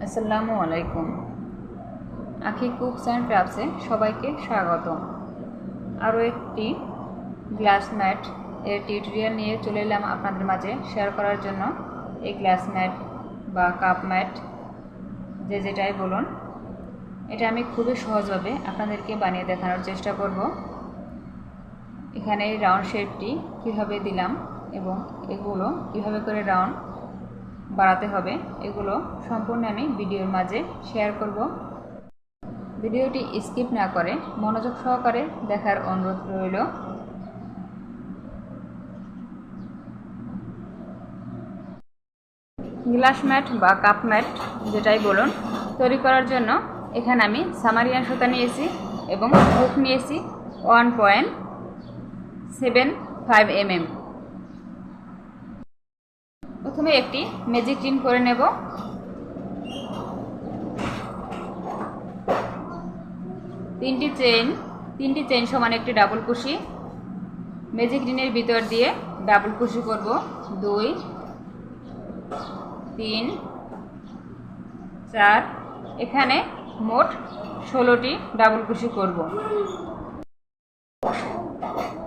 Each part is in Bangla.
আসসালামু আলাইকুম। আখি কুকস অ্যান্ড ক্রাফটসে সবাইকে স্বাগত। আরও একটি গ্লাস ম্যাট এর টিউটোরিয়াল নিয়ে চলে এলাম আপনাদের মাঝে শেয়ার করার জন্য। এই গ্লাস ম্যাট বা কাপ ম্যাট যে যেটাই বলুন, এটা আমি খুবই সহজভাবে আপনাদেরকে বানিয়ে দেখানোর চেষ্টা করব। এখানে এই রাউন্ড শেপটি কীভাবে দিলাম এবং এগুলো কীভাবে করে রাউন্ড বাড়াতে হবে, এগুলো সম্পূর্ণ আমি ভিডিওর মাঝে শেয়ার করব। ভিডিওটি স্কিপ না করে মনোযোগ সহকারে দেখার অনুরোধ রইল। গ্লাস ম্যাট বা কাপ ম্যাট যেটাই বলুন, তৈরি করার জন্য এখানে আমি সামারিয়ান সুতা নিয়েছি এবং হুক নিয়েছি 1.75 mm। প্রথমে একটি ম্যাজিক রিং করে নেব। তিনটি চেইন সমান একটি ডাবল কুশি ম্যাজিক রিংয়ের ভিতর দিয়ে ডাবল কুশি করব। 2, 3, 4, এখানে মোট 16টি ডাবল কুশি করব।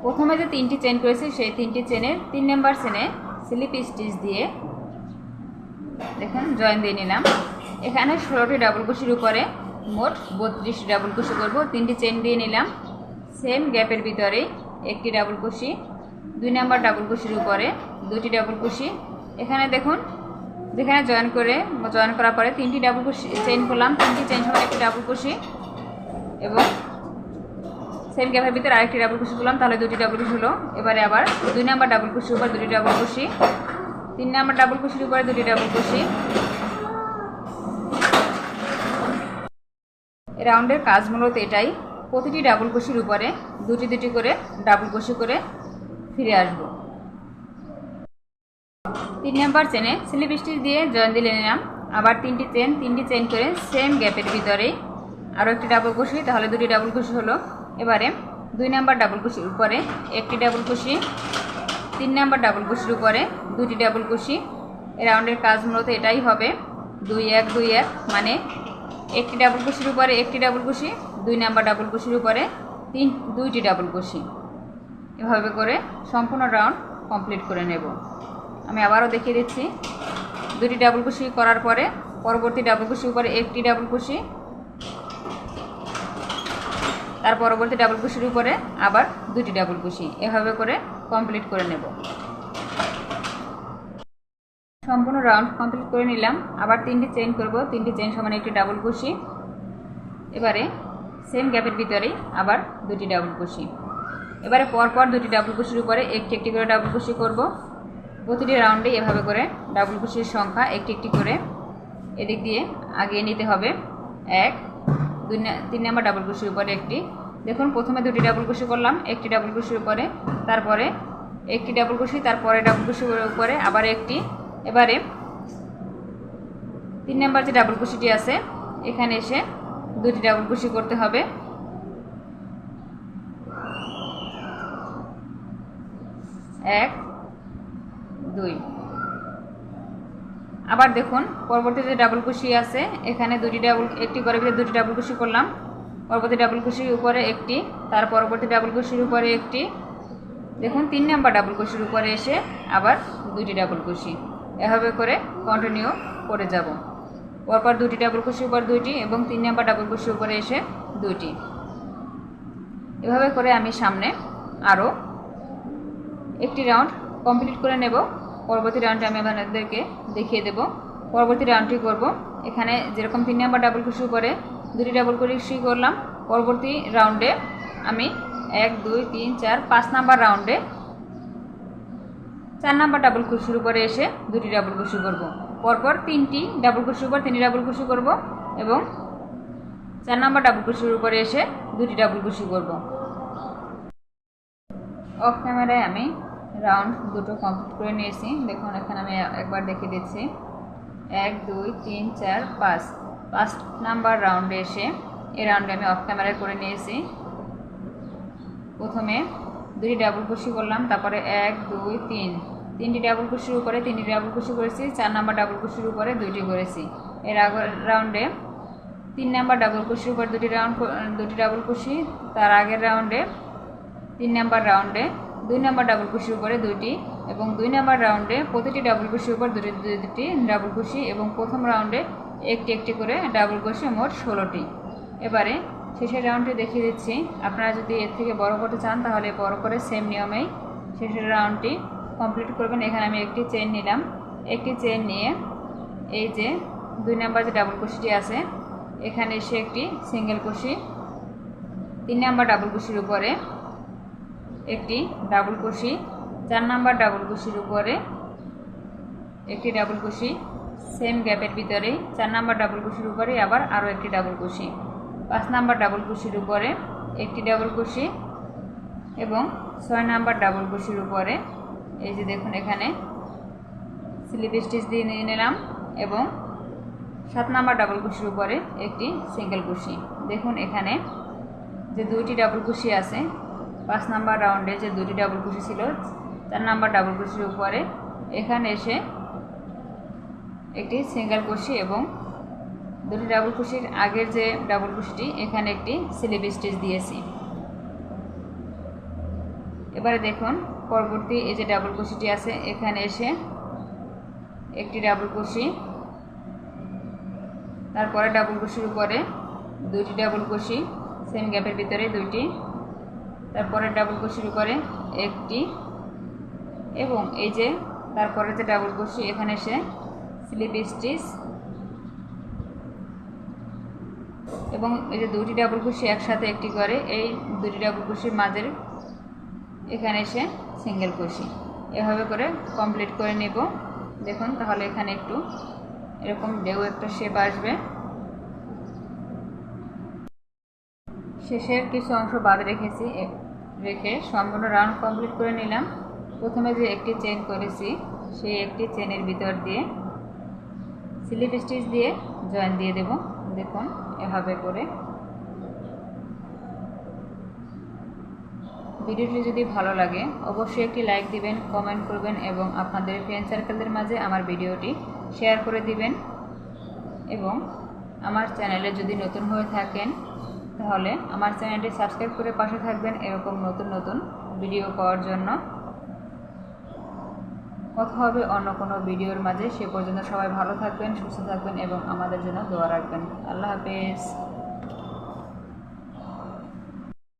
প্রথমে যে 3টি চেইন করেছি সেই 3টি চেনের 3 নাম্বার চেনে স্লিপ স্টিচ দিয়ে দেখুন জয়েন দিয়ে নিলাম। এখানে 16টি ডাবল কুশির উপরে মোট 32টি ডাবল কুশি করব। 3টি চেইন দিয়ে নিলাম। সেম গ্যাপের ভিতরে একটি ডাবল কুশি, 2 নাম্বার ডাবল কুশির উপরে 2টি ডাবল কুশি। এখানে দেখুন যেখানে জয়েন করার পরে 3টি ডাবল কুশি চেইন করলাম, 3টি চেইন সমান একটি ডাবল কুশি এবং সেম গ্যাপের ভিতরে আরেকটি ডাবল কুশি করলাম, তাহলে 2টি ডাবল কুশি হলো। এবারে আবার 2 নাম্বার ডাবল কুশির উপর 2টি ডাবল কুশি, 3 নাম্বার ডাবল কুশির উপরে 2টি ডাবল কুশি। রাউন্ডের কাজ মূলত এটাই, প্রতিটি ডাবল কুশির উপরে 2টি করে ডাবল কুশি করে ফিরে আসব। 3 নাম্বার চেনে স্লিপ স্টিচ দিয়ে জয়েন দিয়ে নিলাম। আবার 3টি চেইন করে সেম গ্যাপের ভিতরে আরও একটি ডাবল কুশি, তাহলে 2টি ডাবল কুশি হলো। এবারে 2 নাম্বার ডাবল কুশির উপরে একটি ডাবল কুশি, 3 নাম্বার ডাবল কুশির উপরে 2টি ডাবল কুশি। এই রাউন্ডের কাজ মূলত এটাই হবে, 2-1 2-1, মানে একটি ডাবল কুশির উপরে একটি ডাবল কুশি, 2 নাম্বার ডাবল কুশির উপরে 2টি ডাবল কুশি। এভাবে করে সম্পূর্ণ রাউন্ড কমপ্লিট করে নেব। আমি আবারও দেখিয়ে দিচ্ছি। 2টি ডাবল কুশি করার পরে পরবর্তী ডাবল কুশির উপরে একটি ডাবল কুশি, তার পরবর্তী ডাবল কুশির উপরে আবার 2টি ডাবল কুশি। এভাবে করে কমপ্লিট করে নেব। সম্পূর্ণ রাউন্ড কমপ্লিট করে নিলাম। আবার 3টি চেইন করব, 3টি চেইন সমান একটি ডাবল কুশি। এবারে সেম গ্যাপের ভিতরেই আবার 2টি ডাবল কুশি। এবারে পরপর 2টি ডাবল কুশির উপরে একটি করে ডাবল কুশি করব। প্রতিটি রাউন্ডে এভাবে করে ডাবল কুশির সংখ্যা একটি করে এদিক দিয়ে আগিয়ে নিতে হবে। 1, 2, 3 নাম্বার ডাবল কুশির উপরে একটি। দেখুন প্রথমে 2টি ডাবল কুশি করলাম একটি ডাবল কুশির উপরে, তারপরে একটি ডাবল কুশি, তারপরে ডাবল কুশির উপরে আবার একটি। এবারে 3 নাম্বার যে ডাবল কুশিটি আছে এখানে এসে 2টি ডাবল কুশি করতে হবে। 1, 2। আবার দেখুন পরবর্তী যে ডাবল কুশি আছে এখানে একটি করে 2টি ডাবল কুশি করলাম। পরবর্তী ডাবল কুশির উপরে একটি, তার পরবর্তী ডাবল কুশির উপরে একটি। দেখুন 3 নাম্বার ডাবল কুশির উপরে এসে আবার 2টি ডাবল কুশি। এভাবে করে কন্টিনিউ করে যাব। পরপর 2টি ডাবল কুশির উপর 2টি এবং 3 নাম্বার ডাবল কুশির উপরে এসে 2টি। এভাবে করে আমি সামনে আরও একটি রাউন্ড কমপ্লিট করে নেব। পরবর্তী রাউন্ডে আমি আপনাদেরকে দেখিয়ে দেব। পরবর্তী রাউন্ডটি করব এখানে যেরকম 3 নাম্বার ডাবল কুশির উপরে 2টি ডাবল কুশি করলাম, পরবর্তী রাউন্ডে আমি 1, 2, 3, 4, 5 নাম্বার রাউন্ডে 4 নাম্বার ডাবল কুশির উপরে এসে 2টি ডাবল কুশি করব। পরপর 3টি ডাবল কুশির উপর 3টি ডাবল কুশি করব এবং 4 নাম্বার ডাবল কুশির উপরে এসে 2টি ডাবল কুশি করব। অফ ক্যামেরায় আমি রাউন্ড দুটো কমপ্লিট করে নিয়েছি। দেখুন এখানে আমি একবার দেখিয়ে দিচ্ছি। 1, 2, 3, 4, 5 নাম্বার রাউন্ডে এসে এই রাউন্ডে আমি অফ ক্যামেরায় করে নিয়েছি। প্রথমে 2টি ডাবল কুশি করলাম, তারপরে 1, 2, 3 3টি ডাবল কুশির উপরে 3টি ডাবল কুশি করেছি, 4 নাম্বার ডাবল কুশির উপরে 2টি করেছি। এর আগের রাউন্ডে 3 নাম্বার ডাবল কুশির উপর 2টি ডাবল কুশি, তার আগের রাউন্ডে 3 নাম্বার রাউন্ডে 2 নাম্বার ডাবল কুশির উপরে 2টি এবং 2 নাম্বার রাউন্ডে প্রতিটি ডাবল কুশির উপর দুটি ডাবল কুশি এবং প্রথম রাউন্ডে একটি করে ডাবল কুশি, মোট 16টি। এবারে শেষের রাউন্ডটি দেখিয়ে দিচ্ছি। আপনারা যদি এর থেকে বড় করতে চান তাহলে বড় করে সেম নিয়মেই শেষের রাউন্ডটি কমপ্লিট করবেন। এখানে আমি একটি চেইন নিলাম, একটি চেইন নিয়ে এই যে 2 নাম্বার যে ডাবল কুশিটি আছে এখানে এসে একটি সিঙ্গেল কুশি, 3 নাম্বার ডাবল কুশির উপরে একটি ডাবল কুশি, 4 নাম্বার ডাবল কুশির উপরে একটি ডাবল কুশি, সেম গ্যাপের ভিতরে 4 নাম্বার ডাবল কুশির উপরে আবার আরও একটি ডাবল কুশি, 5 নাম্বার ডাবল কুশির উপরে একটি ডাবল কুশি এবং 6 নাম্বার ডাবল কুশির উপরে এই যে দেখুন এখানে স্লিপ স্টিচ দিয়ে নিয়ে নিলাম এবং 7 নাম্বার ডাবল কুশির উপরে একটি সিঙ্গেল কুশি। দেখুন এখানে যে 2টি ডাবল কুশি আছে, 5 নাম্বার রাউন্ডে যে 2টি ডাবল কুশি ছিল 4 নাম্বার ডাবল কুশির উপরে এখানে এসে একটি সিঙ্গেল কুশি এবং 2টি ডাবল কুশির আগের যে ডাবল কুশিটি এখানে একটি স্লিপ স্টিচ দিয়েছি। এবারে দেখুন পরবর্তী এই যে ডাবল কুশিটি আছে এখানে এসে একটি ডাবল কুশি, তারপরে ডাবল কুশির উপরে 2টি ডাবল কুশি, সেম গ্যাপের ভিতরে 2টি, তারপরে ডাবল কুশির উপরে একটি এবং এই যে তারপরে যে ডাবল কুশি এখানে এসে স্লিপ স্টিচ এবং এই যে 2টি ডাবল কুশি একসাথে একটি করে এই 2টি ডাবল কুশির মাঝের এখানে এসে সিঙ্গেল কুশি। এভাবে করে কমপ্লিট করে নেব। দেখুন তাহলে এখানে একটু এরকম ঢেউ একটা শেপ আসবে। শেষের কিছু অংশ বাদ রেখে সম্পূর্ণ রাউন্ড কমপ্লিট করে নিলাম। প্রথমে যে একটি চেইন করেছি সেই একটি চেইনের ভিতর দিয়ে স্লিপ স্টিচ দিয়ে জয়েন দিয়ে দেব। দেখুন এভাবে করে। ভিডিওটি যদি ভালো লাগে অবশ্যই একটি লাইক দিবেন, কমেন্ট করবেন এবং আপনাদের ফ্রেন্ড সার্কেলদের মাঝে আমার ভিডিওটি শেয়ার করে দিবেন এবং আমার চ্যানেলে যদি নতুন হয়ে থাকেন তাহলে আমার চ্যানেলটি সাবস্ক্রাইব করে পাশে থাকবেন এরকম নতুন ভিডিও পাওয়ার জন্য। কথা হবে অন্য কোনো ভিডিওর মাঝে। সে পর্যন্ত সবাই ভালো থাকবেন, সুস্থ থাকবেন এবং আমাদের জন্য দোয়া রাখবেন। আল্লাহ হাফেজ।